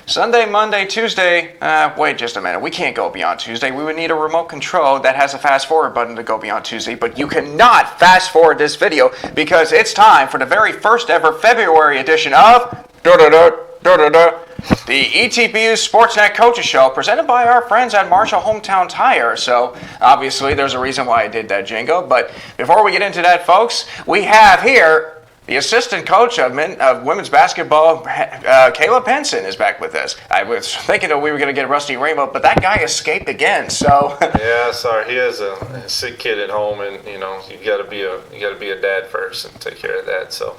Sunday, Monday, Tuesday. Wait just a minute. We can't go beyond Tuesday. We would need a remote control that has a fast forward button to go beyond Tuesday. But you cannot fast forward this video because it's time for the very first ever February edition of the ETBU Sportsnet Coaches Show, presented by our friends at Marshall Hometown Tire. So obviously there's a reason why I did that jingle. But before we get into that, folks, we have here the assistant coach of women's basketball, Caleb Henson, is back with us. I was thinking that we were going to get Rusty Rainbow, but that guy escaped again. So yeah, sorry, he has a sick kid at home, and you got to be a dad first and take care of that. So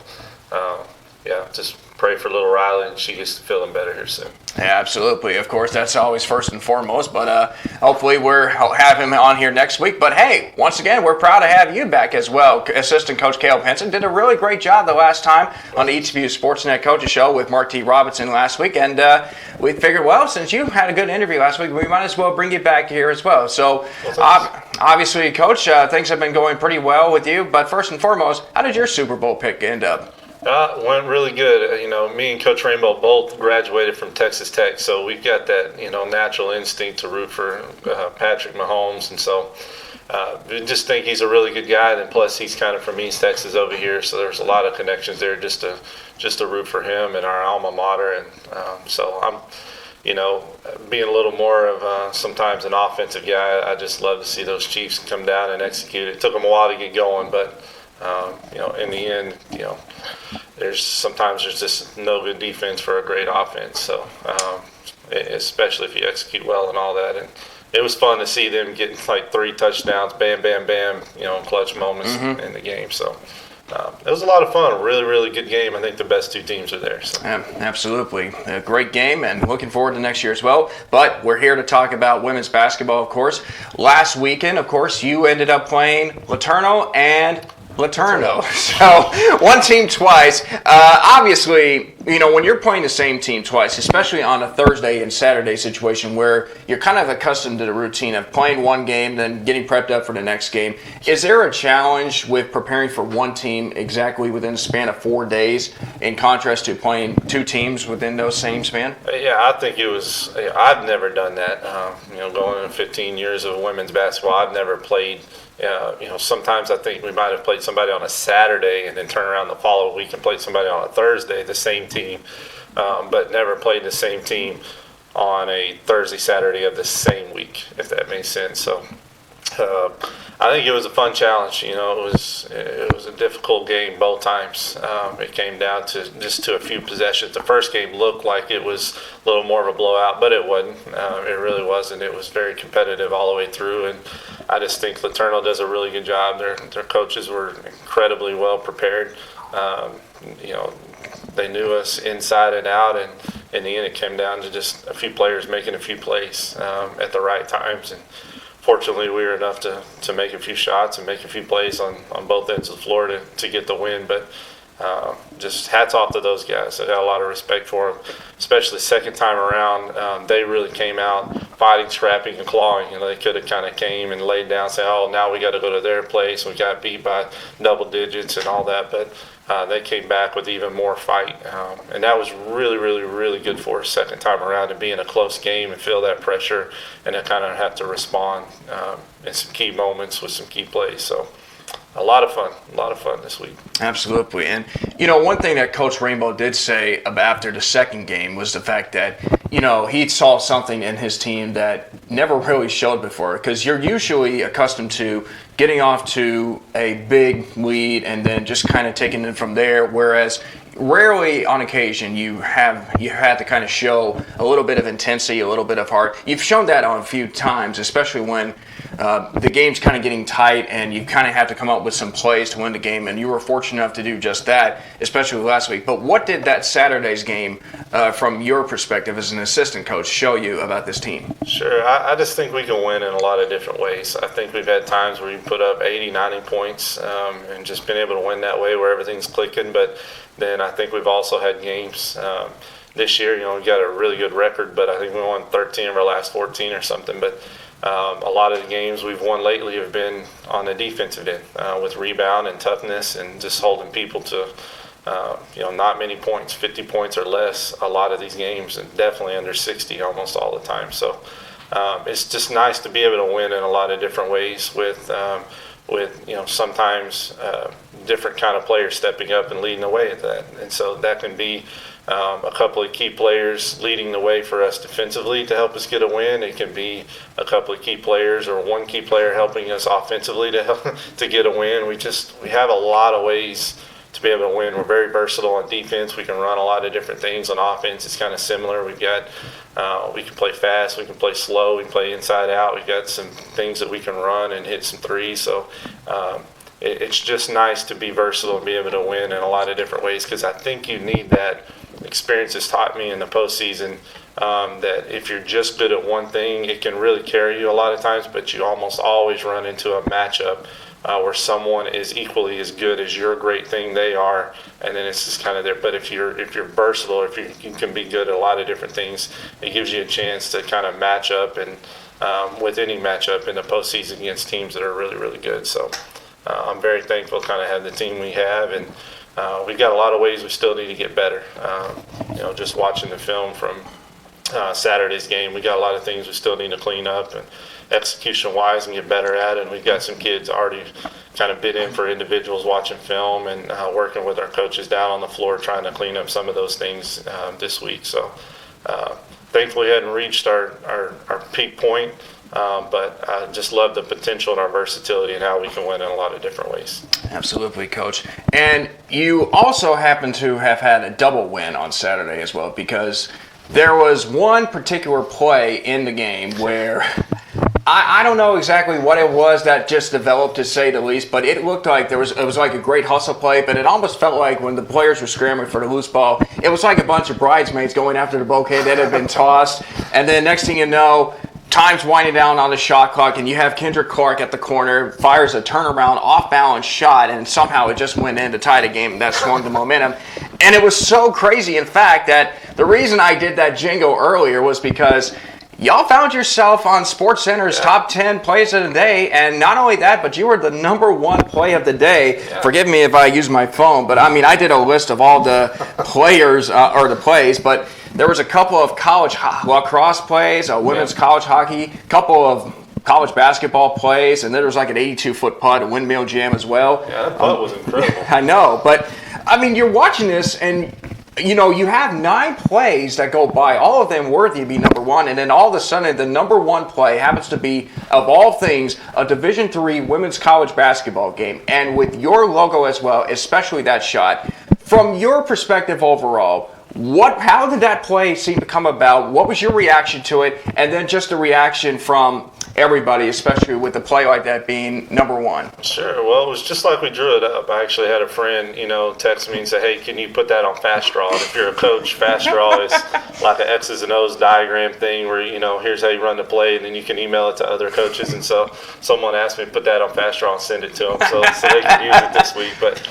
yeah, just pray for little Riley, and she gets to feeling better here soon. Yeah, absolutely. Of course, that's always first and foremost. But hopefully we'll have him on here next week. But hey, once again, we're proud to have you back as well. Assistant Coach Caleb Henson did a really great job the last time on the ETBU Sportsnet Coaches Show with Mark T. Robinson last week. And we figured, well, since you had a good interview last week, we might as well bring you back here as well. So obviously, Coach, things have been going pretty well with you. But first and foremost, how did your Super Bowl pick end up? Went really good. Me and Coach Rainbow both graduated from Texas Tech, so we've got that, natural instinct to root for Patrick Mahomes, and so we just think he's a really good guy. And plus, he's kind of from East Texas over here, so there's a lot of connections there just to root for him and our alma mater. And so I'm, being a little more of sometimes an offensive guy, I just love to see those Chiefs come down and execute. It took them a while to get going, but in the end, there's just no good defense for a great offense. So, especially if you execute well and all that. And it was fun to see them getting like 3 touchdowns, bam, bam, bam, clutch moments in the game. So, it was a lot of fun. A really, really good game. I think the best 2 teams are there. So. Yeah, absolutely. A great game, and looking forward to next year as well. But we're here to talk about women's basketball, of course. Last weekend, of course, you ended up playing Laterno and Laterno. So one team twice. Obviously, when you're playing the same team twice, especially on a Thursday and Saturday situation where you're kind of accustomed to the routine of playing one game, then getting prepped up for the next game, is there a challenge with preparing for one team exactly within the span of 4 days in contrast to playing 2 teams within those same span? Yeah, I think it was. I've never done that. Going in 15 years of women's basketball, I've never played. Sometimes I think we might have played somebody on a Saturday and then turn around the following week and played somebody on a Thursday, the same team, but never played the same team on a Thursday, Saturday of the same week, if that makes sense. So I think it was a fun challenge. It was a difficult game both times. It came down to just a few possessions. The first game looked like it was a little more of a blowout, but it wasn't. It really wasn't. It was very competitive all the way through, and I just think Laterno does a really good job. Their coaches were incredibly well prepared. They knew us inside and out, and in the end it came down to just a few players making a few plays at the right times. And fortunately, we were enough to make a few shots and make a few plays on both ends of the floor to get the win. But just hats off to those guys. I got a lot of respect for them, especially second time around. They really came out fighting, scrapping, and clawing. They could have kind of came and laid down, saying, "Oh, now we got to go to their place. We got beat by double digits and all that." But they came back with even more fight, and that was really, really, really good for us second time around to be in a close game and feel that pressure and to kind of have to respond in some key moments with some key plays. So. A lot of fun this week. Absolutely. And, one thing that Coach Rainbow did say after the second game was the fact that, he saw something in his team that never really showed before, because you're usually accustomed to getting off to a big lead and then just kind of taking it from there, whereas rarely on occasion you had to kind of show a little bit of intensity, a little bit of heart. You've shown that on a few times, especially when the game's kind of getting tight and you kind of have to come up with some plays to win the game, and you were fortunate enough to do just that, especially last week. But what did that Saturday's game, from your perspective as an assistant coach, show you about this team? Sure. I just think we can win in a lot of different ways. I think we've had times where you put up 80, 90 points and just been able to win that way where everything's clicking. But then I think we've also had games this year. We got a really good record, but I think we won 13 of our last 14 or something. But a lot of the games we've won lately have been on the defensive end with rebound and toughness and just holding people to not many points, 50 points or less, a lot of these games, and definitely under 60 almost all the time. So it's just nice to be able to win in a lot of different ways with sometimes different kind of players stepping up and leading the way at that. And so that can be a couple of key players leading the way for us defensively to help us get a win. It can be a couple of key players or one key player helping us offensively to get a win. We have a lot of ways to be able to win. We're very versatile on defense. We can run a lot of different things. On offense, it's kind of similar. We can play fast, we can play slow, we can play inside out. We've got some things that we can run and hit some threes. So it's just nice to be versatile and be able to win in a lot of different ways, because I think you need that. Experience has taught me in the postseason that if you're just good at one thing, it can really carry you a lot of times, but you almost always run into a matchup where someone is equally as good as your great thing they are, and then it's just kind of there. But if you're versatile, if you can be good at a lot of different things, it gives you a chance to kind of match up and with any matchup in the postseason against teams that are really, really good. So I'm very thankful to kind of have the team we have, and we've got a lot of ways we still need to get better. Just watching the film from Saturday's game, we got a lot of things we still need to clean up and execution-wise and get better at. And we've got some kids already kind of bid in for individuals watching film and working with our coaches down on the floor trying to clean up some of those things this week. So thankfully we hadn't reached our peak point. But I just love the potential and our versatility and how we can win in a lot of different ways. Absolutely, Coach. And you also happen to have had a double win on Saturday as well, because there was one particular play in the game where I don't know exactly what it was that just developed, to say the least, but it looked like it was like a great hustle play, but it almost felt like when the players were scrambling for the loose ball, it was like a bunch of bridesmaids going after the bouquet that had been tossed, and then next thing you know, time's winding down on the shot clock, and you have Kendrick Clark at the corner, fires a turnaround, off-balance shot, and somehow it just went in to tie the game, and that swung the momentum. And it was so crazy, in fact, that the reason I did that jingle earlier was because y'all found yourself on SportsCenter's top 10 plays of the day, and not only that, but you were the number one play of the day. Yeah. Forgive me if I use my phone, but I mean, I did a list of all the players, or the plays, but there was a couple of college lacrosse plays, women's college hockey, a couple of college basketball plays, and then there was like an 82-foot putt, a windmill jam as well. Yeah, that putt was incredible. I know, but I mean, you're watching this, and you have 9 plays that go by, all of them worthy to be number one, and then all of a sudden the number one play happens to be, of all things, a Division III women's college basketball game, and with your logo as well, especially that shot. From your perspective overall, how did that play seem to come about? What was your reaction to it? And then just the reaction from everybody, especially with a play like that being number one. Sure. Well, it was just like we drew it up. I actually had a friend, text me and say, hey, can you put that on fast draw? And if you're a coach, fast draw is like an X's and O's diagram thing where, here's how you run the play, and then you can email it to other coaches. And so someone asked me to put that on fast draw and send it to them so they can use it this week. But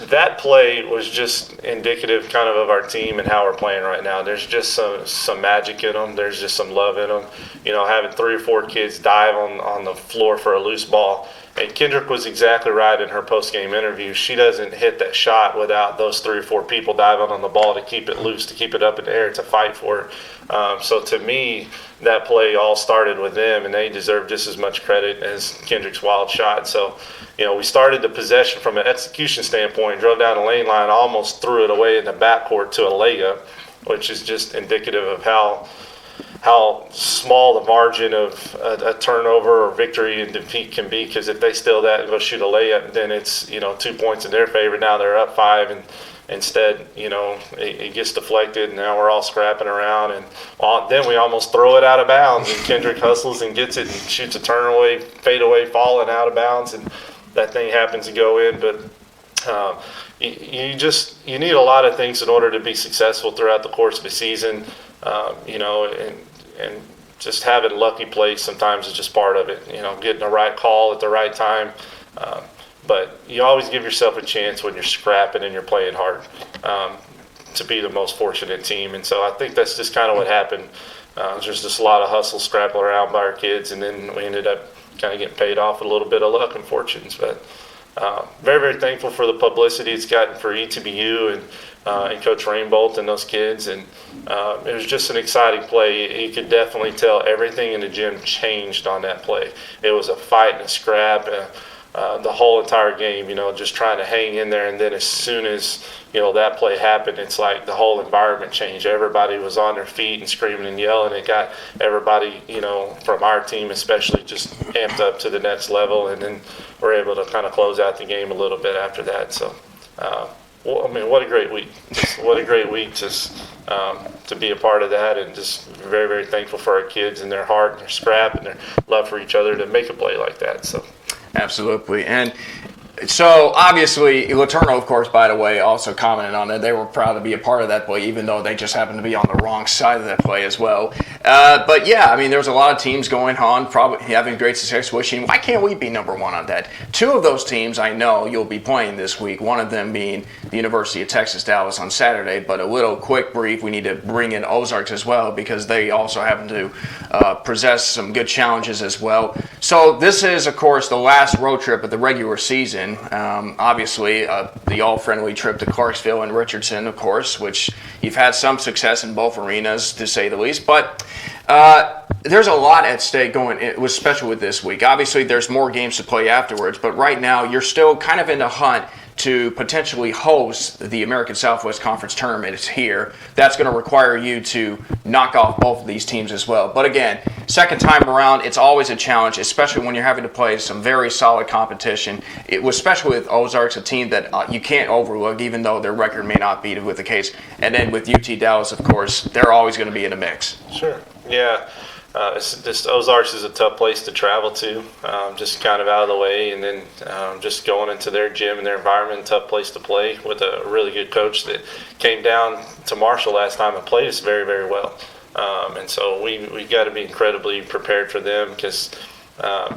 that play was just indicative kind of our team and how we're playing right now. There's just some magic in them. There's just some love in them. Having 3 or 4 kids dive on the floor for a loose ball. And Kendrick was exactly right in her post-game interview. She doesn't hit that shot without those 3 or 4 people diving on the ball to keep it loose, to keep it up in the air, to fight for it. So to me, that play all started with them, and they deserve just as much credit as Kendrick's wild shot. So, we started the possession from an execution standpoint, drove down the lane line, almost threw it away in the backcourt to a layup, which is just indicative of how small the margin of a turnover or victory and defeat can be, because if they steal that and go shoot a layup, then it's 2 points in their favor. Now they're up 5, and instead it gets deflected, and now we're all scrapping around, and then we almost throw it out of bounds, and Kendrick hustles and gets it and shoots a turn-away, fade-away, falling out of bounds, and that thing happens to go in. But you need a lot of things in order to be successful throughout the course of the season, and just having lucky plays sometimes is just part of it. Getting the right call at the right time. But you always give yourself a chance when you're scrapping and you're playing hard to be the most fortunate team. And so I think that's just kind of what happened. There's just a lot of hustle, scrapping around by our kids, and then we ended up kind of getting paid off with a little bit of luck and fortunes. But very, very thankful for the publicity it's gotten for ETBU and Coach Rainbolt and those kids. And it was just an exciting play. You could definitely tell everything in the gym changed on that play. It was a fight and a scrap. The whole entire game, just trying to hang in there. And then as soon as, that play happened, it's like the whole environment changed. Everybody was on their feet and screaming and yelling. It got everybody, from our team especially, just amped up to the next level. And then we're able to kind of close out the game a little bit after that. So, what a great week. What a great week to be a part of that, and just very, very thankful for our kids and their heart and their scrap and their love for each other to make a play like that. So. Absolutely. And so obviously, Laterno, of course, by the way, also commented on it. They were proud to be a part of that play, even though they just happened to be on the wrong side of that play as well. But yeah, there's a lot of teams going on, probably having great success, wishing, why can't we be number one on that? Two of those teams I know you'll be playing this week, one of them being the University of Texas Dallas on Saturday. But a little quick brief, we need to bring in Ozarks as well, because they also happen to possess some good challenges as well. So this is, of course, the last road trip of the regular season. Obviously, the all-friendly trip to Clarksville and Richardson, of course, which you've had some success in both arenas, to say the least. But there's a lot at stake going. It was special with this week. Obviously, there's more games to play afterwards, but right now you're still kind of in the hunt to potentially host the American Southwest Conference tournament here. That's going to require you to knock off both of these teams as well. But again, second time around, it's always a challenge, especially when you're having to play some very solid competition. It was especially with Ozarks, a team that you can't overlook, even though their record may not be with the case. And then with UT Dallas, of course, they're always going to be in the mix. Sure. Yeah. Ozarks is a tough place to travel to, just kind of out of the way, and then just going into their gym and their environment, tough place to play with a really good coach that came down to Marshall last time and played us very, very well. And so we got to be incredibly prepared for them, because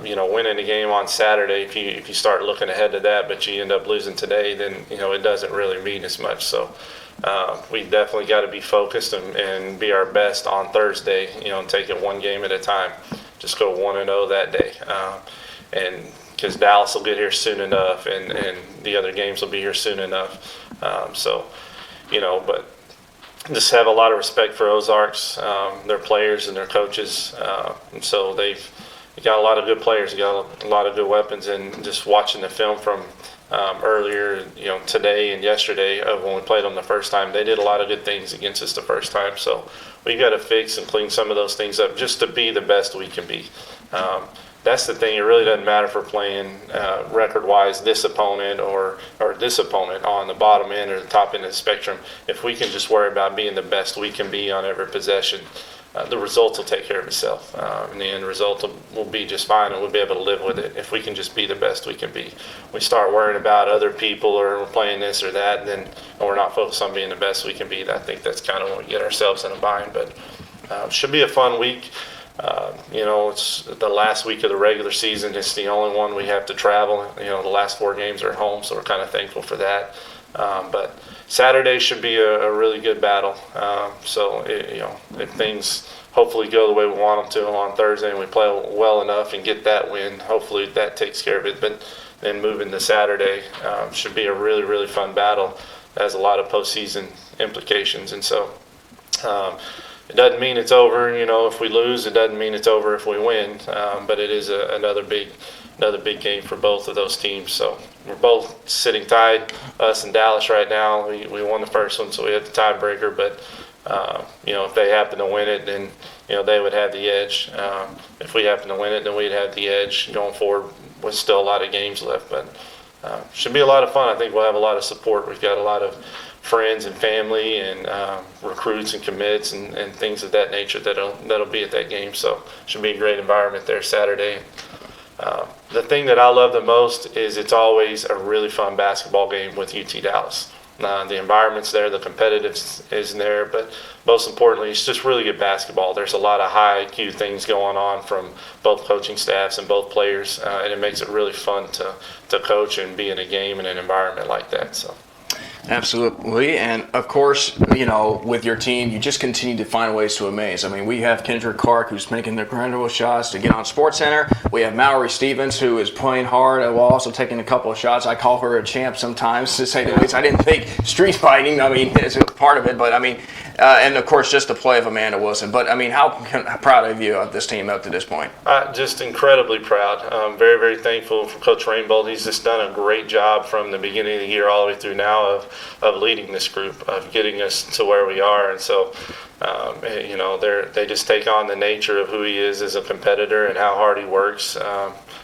winning a game on Saturday, if you start looking ahead to that, but you end up losing today, then it doesn't really mean as much. So. We definitely got to be focused and be our best on Thursday, and take it one game at a time. Just go 1-0 that day. And because Dallas will get here soon enough, and the other games will be here soon enough. But just have a lot of respect for Ozarks, their players and their coaches. And so they've got a lot of good players, got a lot of good weapons, and just watching the film from earlier, today and yesterday of when we played them the first time, they did a lot of good things against us the first time. So we got to fix and clean some of those things up just to be the best we can be. That's the thing. It really doesn't matter if we're playing record-wise this opponent or this opponent on the bottom end or the top end of the spectrum. If we can just worry about being the best we can be on every possession, the results will take care of itself. And the end result will be just fine, and we'll be able to live with it if we can just be the best we can be. We start worrying about other people or we're playing this or that, and then we're not focused on being the best we can be. I think that's kind of when we get ourselves in a bind. But should be a fun week. It's the last week of the regular season. It's the only one we have to travel. The last 4 games are at home, so we're kind of thankful for that. But Saturday should be a really good battle. If things hopefully go the way we want them to on Thursday and we play well enough and get that win, hopefully that takes care of it. But then moving to Saturday should be a really, really fun battle. It has a lot of postseason implications. And so it doesn't mean it's over, if we lose. It doesn't mean it's over if we win. But it is another big game for both of those teams. So we're both sitting tied, us and Dallas right now. We won the first one, so we had the tiebreaker. But if they happen to win it, then they would have the edge. If we happen to win it, then we'd have the edge going forward with still a lot of games left. But should be a lot of fun. I think we'll have a lot of support. We've got a lot of friends and family and recruits and commits and things of that nature that'll be at that game. So should be a great environment there Saturday. The thing that I love the most is it's always a really fun basketball game with UT Dallas. The environment's there, the competitiveness is there, but most importantly, it's just really good basketball. There's a lot of high IQ things going on from both coaching staffs and both players, and it makes it really fun to coach and be in a game and an environment like that. So. Absolutely. And of course, with your team, you just continue to find ways to amaze. I mean, we have Kendrick Clark, who's making the incredible shots to get on SportsCenter. We have Mallory Stevens, who is playing hard while also taking a couple of shots. I call her a champ sometimes, to say the least. I didn't think street fighting, is a part of it, but and of course, just the play of Amanda Wilson. But how proud of you of this team up to this point? Just incredibly proud. Very, very thankful for Coach Rainbow. He's just done a great job from the beginning of the year all the way through now of leading this group, of getting us to where we are. And so, they just take on the nature of who he is as a competitor and how hard he works.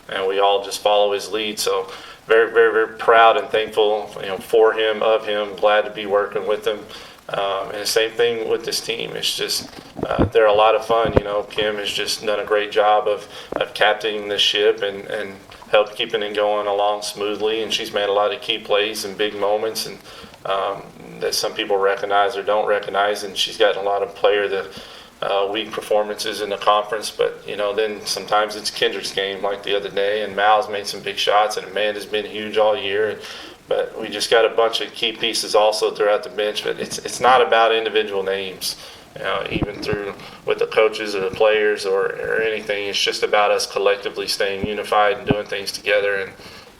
And we all just follow his lead. So very, very, very proud and thankful, for him, of him, glad to be working with him. And the same thing with this team. It's just they're a lot of fun. Kim has just done a great job of captaining this ship and helped keeping it going along smoothly. And she's made a lot of key plays and big moments, and that some people recognize or don't recognize. And she's gotten a lot of player the weak performances in the conference. But then sometimes it's Kendrick's game, like the other day, and Mal's made some big shots, and Amanda's been huge all year. But we just got a bunch of key pieces also throughout the bench. But it's not about individual names, even through with the coaches or the players or anything. It's just about us collectively staying unified and doing things together.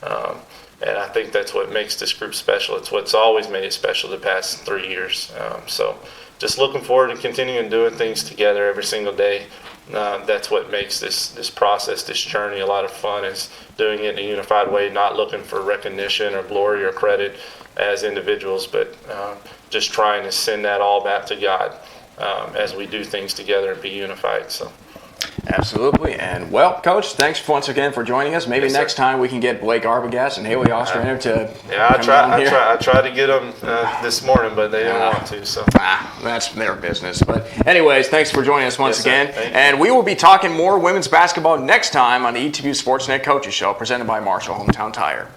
And I think that's what makes this group special. It's what's always made it special the past 3 years. So just looking forward to continuing doing things together every single day. That's what makes this process, this journey, a lot of fun, is doing it in a unified way, not looking for recognition or glory or credit as individuals, but just trying to send that all back to God as we do things together and be unified. So. Absolutely. And, Coach, thanks once again for joining us. Maybe next time we can get Blake Arbogast and Haley Ostrander to I tried to get them this morning, but they didn't want to. So that's their business. But anyways, thanks for joining us once again. And we will be talking more women's basketball next time on the ETB Sportsnet Coaches Show, presented by Marshall Hometown Tire.